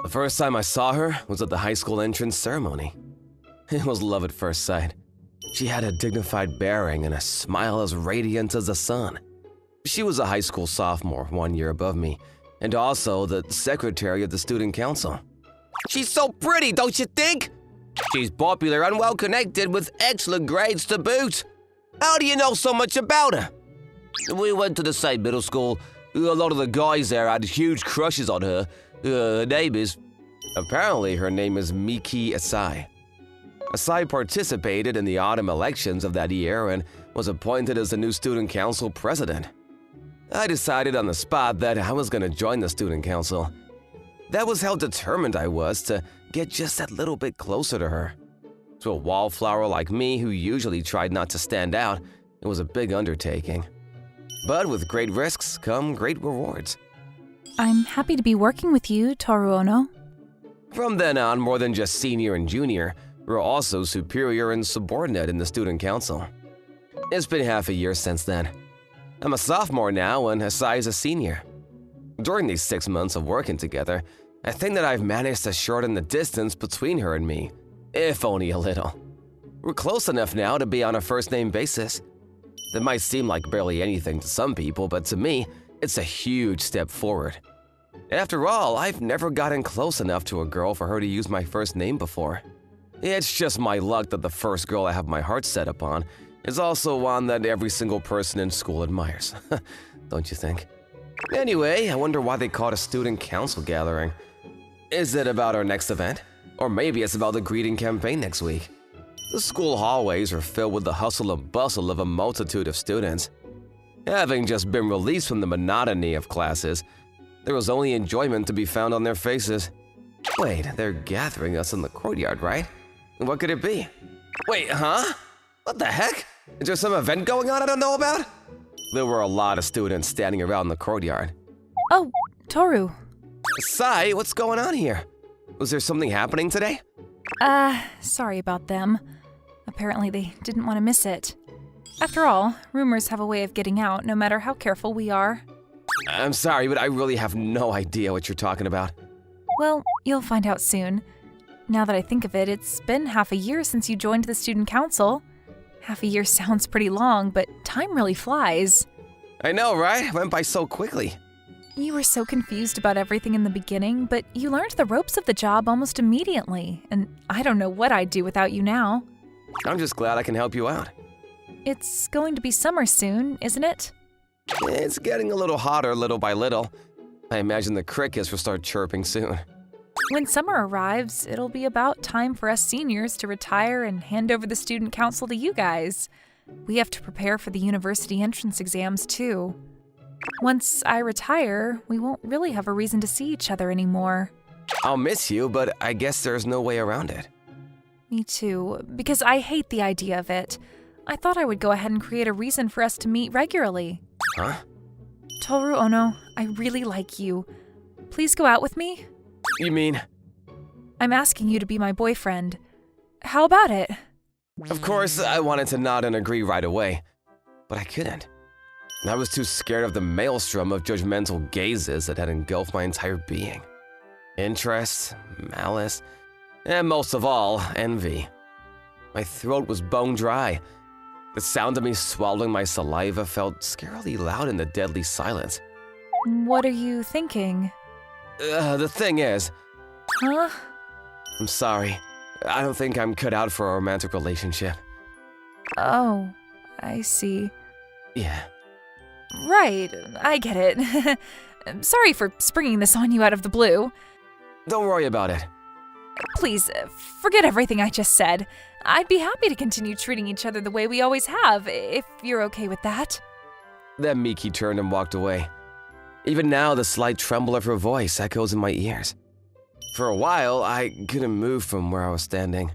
The first time I saw her was at the high school entrance ceremony. It was love at first sight. She had a dignified bearing and a smile as radiant as the sun. She was a high school sophomore, 1 year above me, and also the secretary of the student council. She's so pretty, don't you think? She's popular and well-connected with excellent grades to boot. How do you know so much about her? We went to the same middle school. A lot of the guys there had huge crushes on her. Her name is… Apparently, her name is Miki Asai. Asai participated in the autumn elections of that year and was appointed as the new student council president. I decided on the spot that I was going to join the student council. That was how determined I was to get just that little bit closer to her. To a wallflower like me who usually tried not to stand out, it was a big undertaking. But with great risks come great rewards. I'm happy to be working with you, Toru Ono. From then on, more than just senior and junior, we're also superior and subordinate in the student council. It's been half a year since then. I'm a sophomore now and Asai is a senior. During these 6 months of working together, I think that I've managed to shorten the distance between her and me, if only a little. We're close enough now to be on a first-name basis. That might seem like barely anything to some people, but to me, it's a huge step forward. After all, I've never gotten close enough to a girl for her to use my first name before. It's just my luck that the first girl I have my heart set upon is also one that every single person in school admires. Don't you think? Anyway, I wonder why they call it a student council gathering. Is it about our next event? Or maybe it's about the greeting campaign next week. The school hallways are filled with the hustle and bustle of a multitude of students. Having just been released from the monotony of classes, there was only enjoyment to be found on their faces. Wait, they're gathering us in the courtyard, right? What could it be? Wait, huh? What the heck? Is there some event going on I don't know about? There were a lot of students standing around the courtyard. Oh, Toru. Sigh, what's going on here? Was there something happening today? Sorry about them. Apparently they didn't want to miss it. After all, rumors have a way of getting out no matter how careful we are. I'm sorry, but I really have no idea what you're talking about. Well, you'll find out soon. Now that I think of it, it's been half a year since you joined the student council. Half a year sounds pretty long, but time really flies. I know, right? It went by so quickly. You were so confused about everything in the beginning, but you learned the ropes of the job almost immediately, and I don't know what I'd do without you now. I'm just glad I can help you out. It's going to be summer soon, isn't it? It's getting a little hotter little by little. I imagine the crickets will start chirping soon. When summer arrives, it'll be about time for us seniors to retire and hand over the student council to you guys. We have to prepare for the university entrance exams, too. Once I retire, we won't really have a reason to see each other anymore. I'll miss you, but I guess there's no way around it. Me too, because I hate the idea of it. I thought I would go ahead and create a reason for us to meet regularly. Huh? Toru Ono, I really like you. Please go out with me? You mean? I'm asking you to be my boyfriend. How about it? Of course, I wanted to nod and agree right away, but I couldn't. I was too scared of the maelstrom of judgmental gazes that had engulfed my entire being. Interest, malice, and most of all, envy. My throat was bone dry. The sound of me swallowing my saliva felt scarily loud in the deadly silence. What are you thinking? The thing is… Huh? I'm sorry. I don't think I'm cut out for a romantic relationship. Oh, I see. Yeah. Right, I get it. Sorry for springing this on you out of the blue. Don't worry about it. Please, forget everything I just said. I'd be happy to continue treating each other the way we always have, if you're okay with that. Then Miki turned and walked away. Even now, the slight tremble of her voice echoes in my ears. For a while, I couldn't move from where I was standing.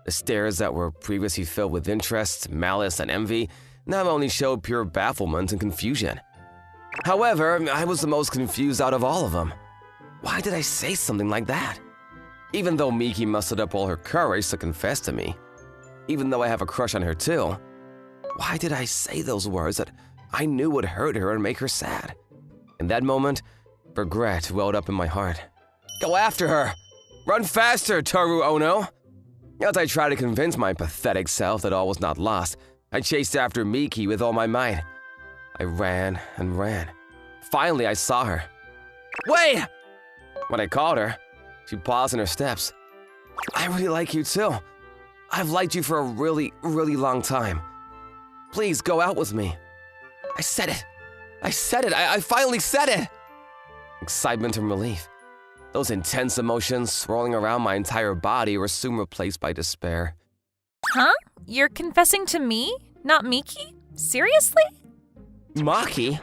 The stares that were previously filled with interest, malice, and envy now only showed pure bafflement and confusion. However, I was the most confused out of all of them. Why did I say something like that? Even though Miki mustered up all her courage to confess to me, even though I have a crush on her too, why did I say those words that I knew would hurt her and make her sad? In that moment, regret welled up in my heart. Go after her! Run faster, Toru Ono! As I tried to convince my pathetic self that all was not lost, I chased after Miki with all my might. I ran and ran. Finally, I saw her. Wait! When I called her, she paused in her steps. I really like you too. I've liked you for a really, really long time. Please go out with me. I said it. I finally said it. Excitement and relief. Those intense emotions swirling around my entire body were soon replaced by despair. Huh? You're confessing to me, not Miki? Seriously? Maki?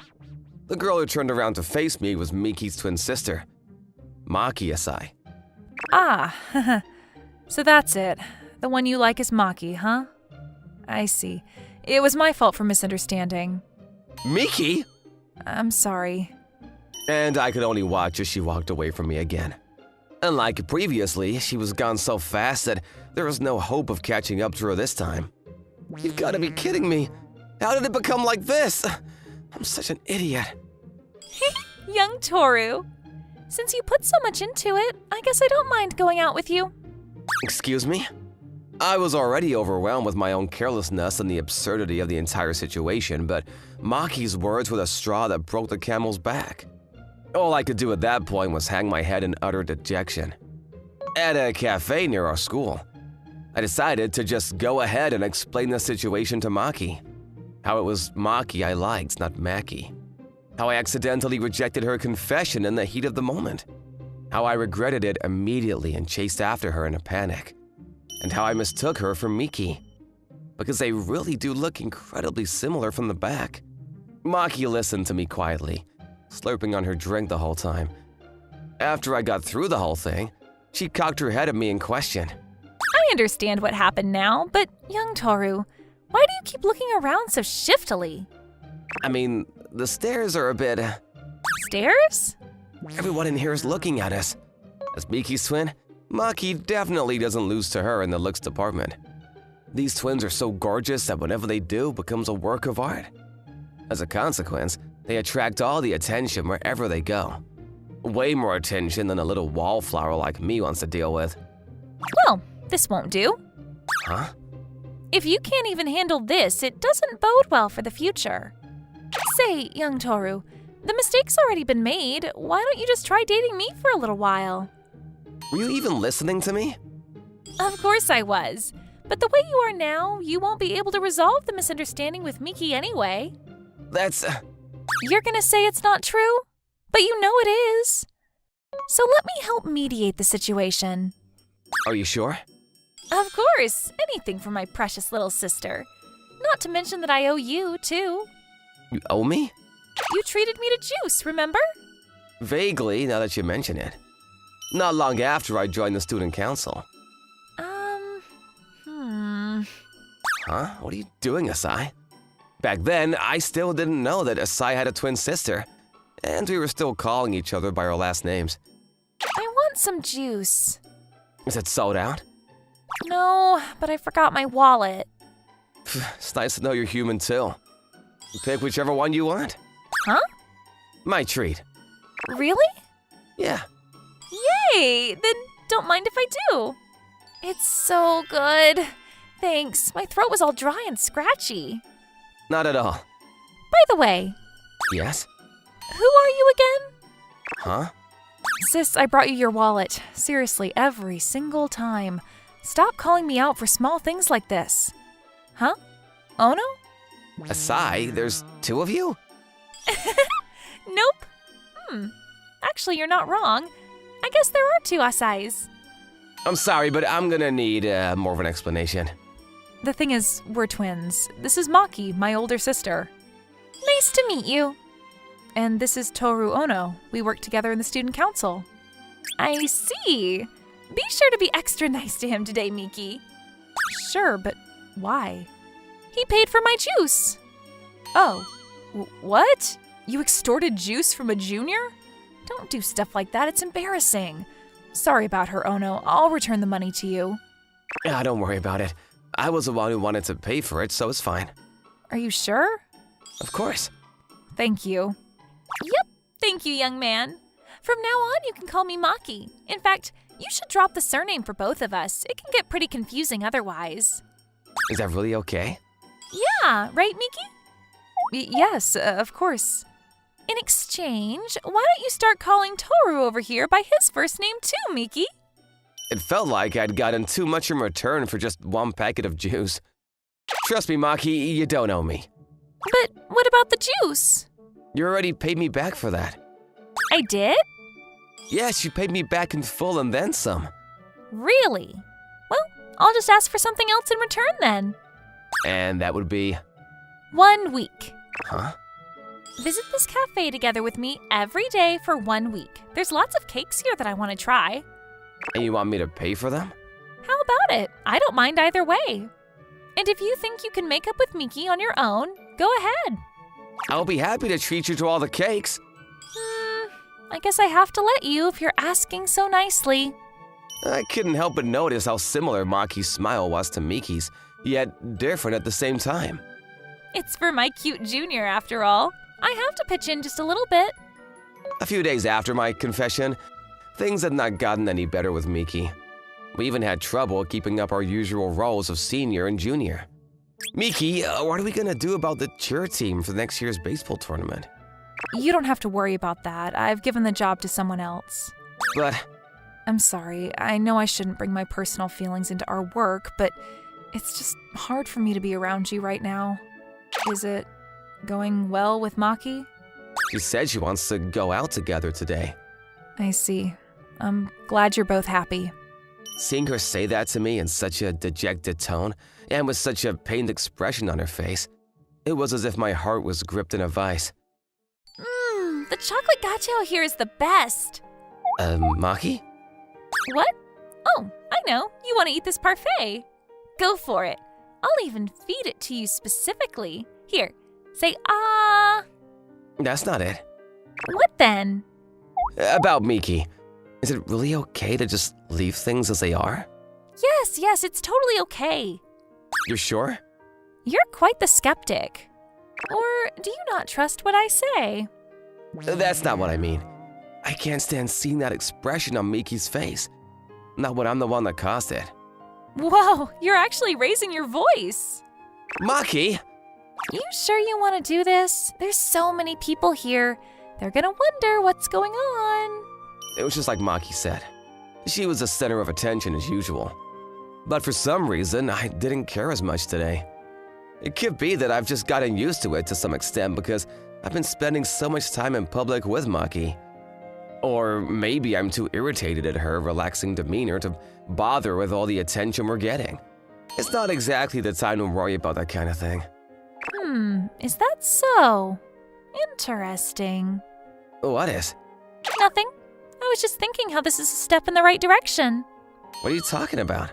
The girl who turned around to face me was Miki's twin sister, Maki Asai. Ah, so that's it. The one you like is Maki, huh? I see. It was my fault for misunderstanding. Miki? I'm sorry. And I could only watch as she walked away from me again. Unlike previously, she was gone so fast that there was no hope of catching up to her this time. You've got to be kidding me. How did it become like this? I'm such an idiot. Young Toru. Since you put so much into it, I guess I don't mind going out with you. Excuse me? I was already overwhelmed with my own carelessness and the absurdity of the entire situation, but Maki's words were the straw that broke the camel's back. All I could do at that point was hang my head in utter dejection. At a cafe near our school, I decided to just go ahead and explain the situation to Maki. How it was Maki I liked, not Maki. How I accidentally rejected her confession in the heat of the moment. How I regretted it immediately and chased after her in a panic. And how I mistook her for Miki. Because they really do look incredibly similar from the back. Maki listened to me quietly, slurping on her drink the whole time. After I got through the whole thing, she cocked her head at me in question. I understand what happened now, but young Toru, why do you keep looking around so shiftily? I mean, the stairs are a bit… Stairs? Everyone in here is looking at us. As Miki's twin, Maki definitely doesn't lose to her in the looks department. These twins are so gorgeous that whatever they do becomes a work of art. As a consequence, they attract all the attention wherever they go. Way more attention than a little wallflower like me wants to deal with. Well, this won't do. Huh? If you can't even handle this, it doesn't bode well for the future. Say, young Toru, the mistake's already been made. Why don't you just try dating me for a little while? Were you even listening to me? Of course I was. But the way you are now, you won't be able to resolve the misunderstanding with Miki anyway. That's… You're gonna say it's not true? But you know it is. So let me help mediate the situation. Are you sure? Of course, anything for my precious little sister. Not to mention that I owe you, too. You owe me? You treated me to juice, remember? Vaguely, now that you mention it. Not long after I joined the student council. Huh? What are you doing, Asai? Back then, I still didn't know that Asai had a twin sister, and we were still calling each other by our last names. I want some juice. Is it sold out? No, but I forgot my wallet. It's nice to know you're human too. Pick whichever one you want. Huh? My treat. Really? Yeah. Yay! Then don't mind if I do. It's so good. Thanks. My throat was all dry and scratchy. Not at all. By the way. Yes? Who are you again? Huh? Sis, I brought you your wallet. Seriously, every single time. Stop calling me out for small things like this. Huh? Ono? Asai, there's two of you? Nope. Actually, you're not wrong. I guess there are two Asais. I'm sorry, but I'm gonna need more of an explanation. The thing is, we're twins. This is Maki, my older sister. Nice to meet you. And this is Toru Ono. We work together in the student council. I see. Be sure to be extra nice to him today, Miki. Sure, but why? He paid for my juice. Oh, what? You extorted juice from a junior? Don't do stuff like that, it's embarrassing. Sorry about her, Ono. I'll return the money to you. Don't worry about it. I was the one who wanted to pay for it, so it's fine. Are you sure? Of course. Thank you. Yep, thank you, young man. From now on, you can call me Maki. In fact, you should drop the surname for both of us. It can get pretty confusing otherwise. Is that really okay? Yeah, right, Miki? Yes, of course. In exchange, why don't you start calling Toru over here by his first name too, Miki? It felt like I'd gotten too much in return for just one packet of juice. Trust me, Maki, you don't owe me. But what about the juice? You already paid me back for that. I did? Yes, you paid me back in full and then some. Really? Well, I'll just ask for something else in return then. And that would be? 1 week. Huh? Visit this cafe together with me every day for 1 week. There's lots of cakes here that I want to try. And you want me to pay for them? How about it? I don't mind either way. And if you think you can make up with Miki on your own, go ahead. I'll be happy to treat you to all the cakes. I guess I have to let you if you're asking so nicely. I couldn't help but notice how similar Maki's smile was to Miki's, yet different at the same time. It's for my cute junior, after all. I have to pitch in just a little bit. A few days after my confession, things had not gotten any better with Miki. We even had trouble keeping up our usual roles of senior and junior. Miki, what are we gonna do about the cheer team for next year's baseball tournament? You don't have to worry about that. I've given the job to someone else. But I'm sorry. I know I shouldn't bring my personal feelings into our work, but it's just hard for me to be around you right now. Is it going well with Maki? she said she wants to go out together today. I see. I'm glad you're both happy. Seeing her say that to me in such a dejected tone and with such a pained expression on her face, it was as if my heart was gripped in a vice. The chocolate gacho here is the best. Maki? What? Oh, I know. You want to eat this parfait. Go for it. I'll even feed it to you specifically. Here, say ah. That's not it. What then? About Miki. Is it really okay to just leave things as they are? Yes, it's totally okay. You're sure? You're quite the skeptic. Or do you not trust what I say? That's not what I mean. I can't stand seeing that expression on Miki's face. Not when I'm the one that caused it. Whoa, you're actually raising your voice. Maki! You sure you want to do this? There's so many people here. They're gonna wonder what's going on. It was just like Maki said. She was the center of attention as usual. But for some reason, I didn't care as much today. It could be that I've just gotten used to it to some extent because I've been spending so much time in public with Maki. Or maybe I'm too irritated at her relaxing demeanor to bother with all the attention we're getting. It's not exactly the time to worry about that kind of thing. Is that so? Interesting. What is? Nothing. I was just thinking how this is a step in the right direction. What are you talking about?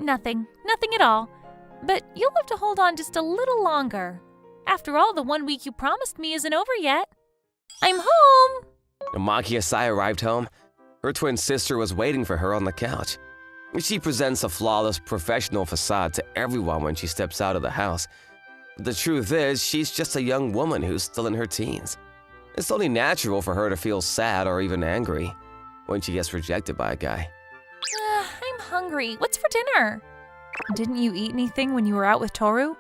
Nothing at all. But you'll have to hold on just a little longer. After all, the 1 week you promised me isn't over yet. I'm home! When Maki and Sai arrived home, her twin sister was waiting for her on the couch. She presents a flawless professional facade to everyone when she steps out of the house. The truth is, she's just a young woman who's still in her teens. It's only natural for her to feel sad or even angry when she gets rejected by a guy. I'm hungry. What's for dinner? Didn't you eat anything when you were out with Toru?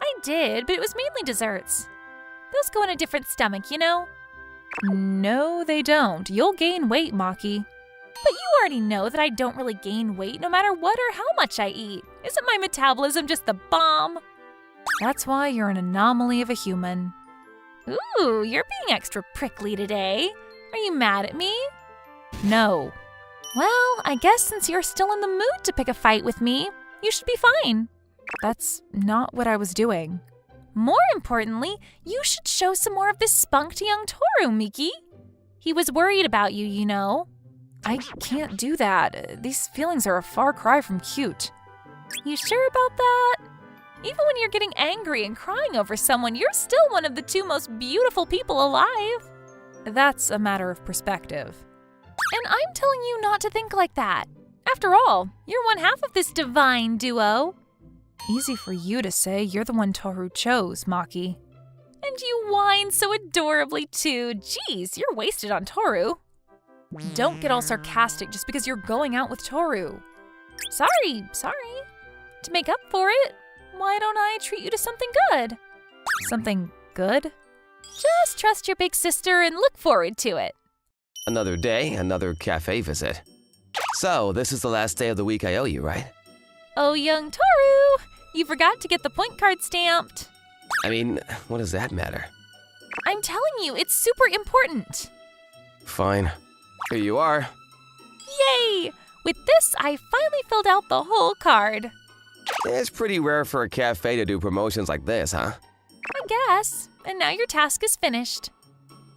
I did, but it was mainly desserts. Those go in a different stomach, you know? No, they don't. You'll gain weight, Maki. But you already know that I don't really gain weight no matter what or how much I eat. Isn't my metabolism just the bomb? That's why you're an anomaly of a human. Ooh, you're being extra prickly today. Are you mad at me? No. Well, I guess since you're still in the mood to pick a fight with me, you should be fine. That's not what I was doing. More importantly, you should show some more of this spunk to young Toru, Miki. He was worried about you, you know. I can't do that. These feelings are a far cry from cute. You sure about that? Even when you're getting angry and crying over someone, you're still one of the 2 most beautiful people alive. That's a matter of perspective. And I'm telling you not to think like that. After all, you're one half of this divine duo. Easy for you to say. You're the one Toru chose, Maki. And you whine so adorably too. Geez, you're wasted on Toru. Don't get all sarcastic just because you're going out with Toru. Sorry. To make up for it, why don't I treat you to something good? Something good? Just trust your big sister and look forward to it. Another day, another cafe visit. So, this is the last day of the week I owe you, right? Oh, young Toru, you forgot to get the point card stamped. I mean, what does that matter? I'm telling you, it's super important. Fine. Here you are. Yay! With this, I finally filled out the whole card. It's pretty rare for a cafe to do promotions like this, huh? I guess. And now your task is finished.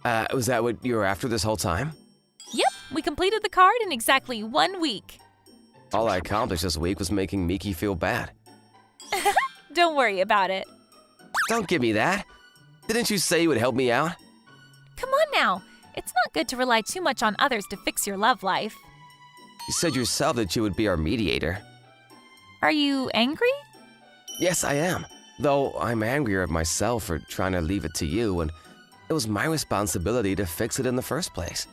Was that what you were after this whole time? Yep, we completed the card in exactly 1 week. All I accomplished this week was making Miki feel bad. Don't worry about it. Don't give me that. Didn't you say you would help me out? Come on now. It's not good to rely too much on others to fix your love life. You said yourself that you would be our mediator. Are you angry? Yes, I am. Though I'm angrier at myself for trying to leave it to you when it was my responsibility to fix it in the first place.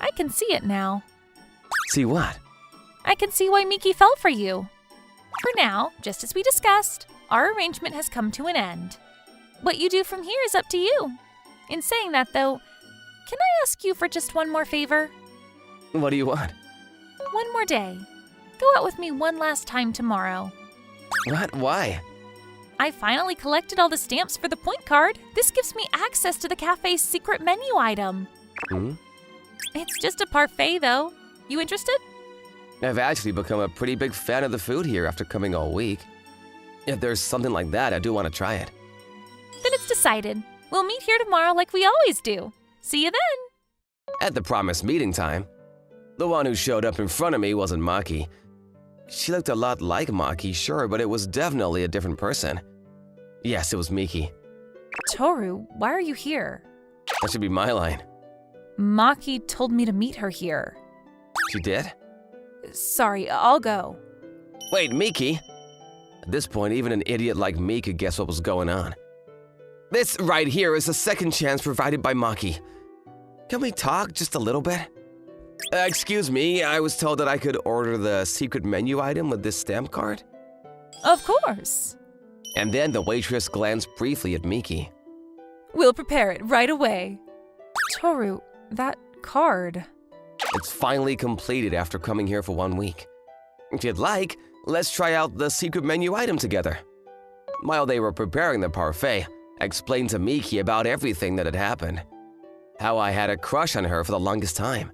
I can see it now. See what? I can see why Miki fell for you. For now, just as we discussed, our arrangement has come to an end. What you do from here is up to you. In saying that, though, can I ask you for just one more favor? What do you want? One more day. Go out with me one last time tomorrow. What? Why? I finally collected all the stamps for the point card. This gives me access to the cafe's secret menu item. It's just a parfait, though. You interested? I've actually become a pretty big fan of the food here after coming all week. If there's something like that, I do want to try it. Then it's decided. We'll meet here tomorrow like we always do. See you then. At the promised meeting time. The one who showed up in front of me wasn't Maki. She looked a lot like Maki, sure, but it was definitely a different person. Yes, it was Miki. Toru, why are you here? That should be my line. Maki told me to meet her here. She did? Sorry, I'll go. Wait, Miki? At this point, even an idiot like me could guess what was going on. This right here is a second chance provided by Maki. Can we talk just a little bit? Excuse me, I was told that I could order the secret menu item with this stamp card? Of course. And then the waitress glanced briefly at Miki. We'll prepare it right away. Toru, that card. It's finally completed after coming here for 1 week. If you'd like, let's try out the secret menu item together. While they were preparing the parfait, I explained to Miki about everything that had happened. How I had a crush on her for the longest time.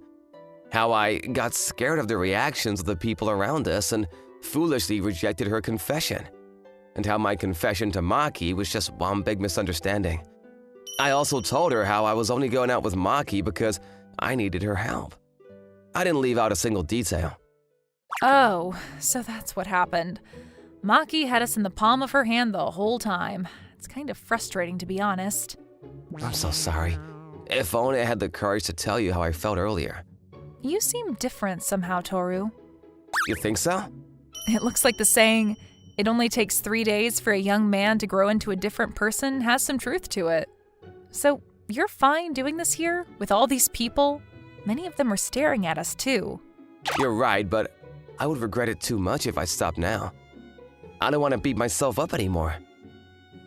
How I got scared of the reactions of the people around us and foolishly rejected her confession. And how my confession to Maki was just one big misunderstanding. I also told her how I was only going out with Maki because I needed her help. I didn't leave out a single detail. Oh, so that's what happened. Maki had us in the palm of her hand the whole time. It's kind of frustrating, to be honest. I'm so sorry. If only I had the courage to tell you how I felt earlier. You seem different somehow, Toru. You think so? It looks like the saying, "It only takes 3 days for a young man to grow into a different person," has some truth to it. So, you're fine doing this here, with all these people? Many of them are staring at us, too. You're right, but I would regret it too much if I stopped now. I don't want to beat myself up anymore.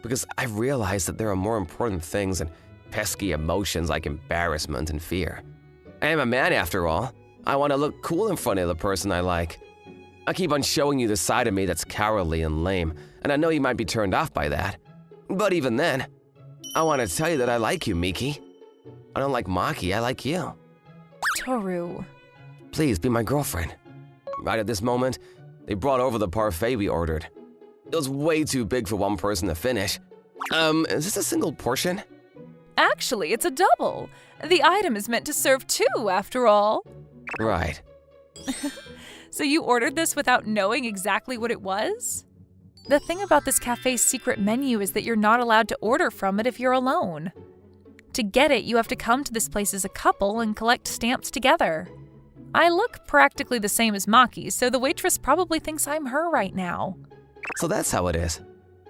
Because I've realized that there are more important things than pesky emotions like embarrassment and fear. I am a man after all. I want to look cool in front of the person I like. I keep on showing you the side of me that's cowardly and lame, and I know you might be turned off by that. But even then, I want to tell you that I like you, Miki. I don't like Maki, I like you. Toru. Please be my girlfriend. Right at this moment, they brought over the parfait we ordered. It was way too big for one person to finish. Is this a single portion? Actually, it's a double. The item is meant to serve 2, after all. Right. So you ordered this without knowing exactly what it was? The thing about this cafe's secret menu is that you're not allowed to order from it if you're alone. To get it, you have to come to this place as a couple and collect stamps together. I look practically the same as Maki, so the waitress probably thinks I'm her right now. So that's how it is.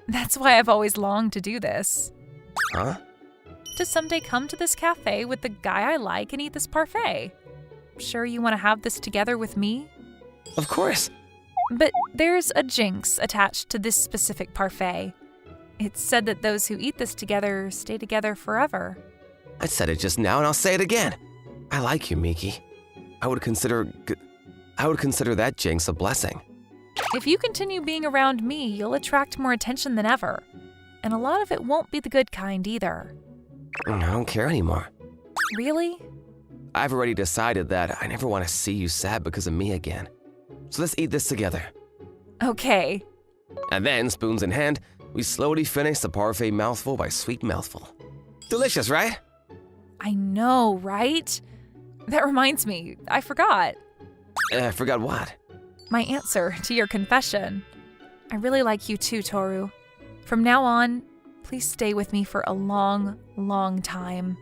That's why I've always longed to do this. Huh? To someday come to this cafe with the guy I like and eat this parfait. sure you want to have this together with me? Of course. But there's a jinx attached to this specific parfait. It's said that those who eat this together stay together forever. I said it just now and I'll say it again. I like you, Miki. I would consider that jinx a blessing. If you continue being around me, you'll attract more attention than ever. And a lot of it won't be the good kind either. I don't care anymore. Really? I've already decided that I never want to see you sad because of me again. So let's eat this together. Okay. And then, spoons in hand, we slowly finish the parfait mouthful by sweet mouthful. Delicious, right? I know, right? That reminds me, I forgot. Forgot what? My answer to your confession. I really like you too, Toru. From now on, please stay with me for a long, long time.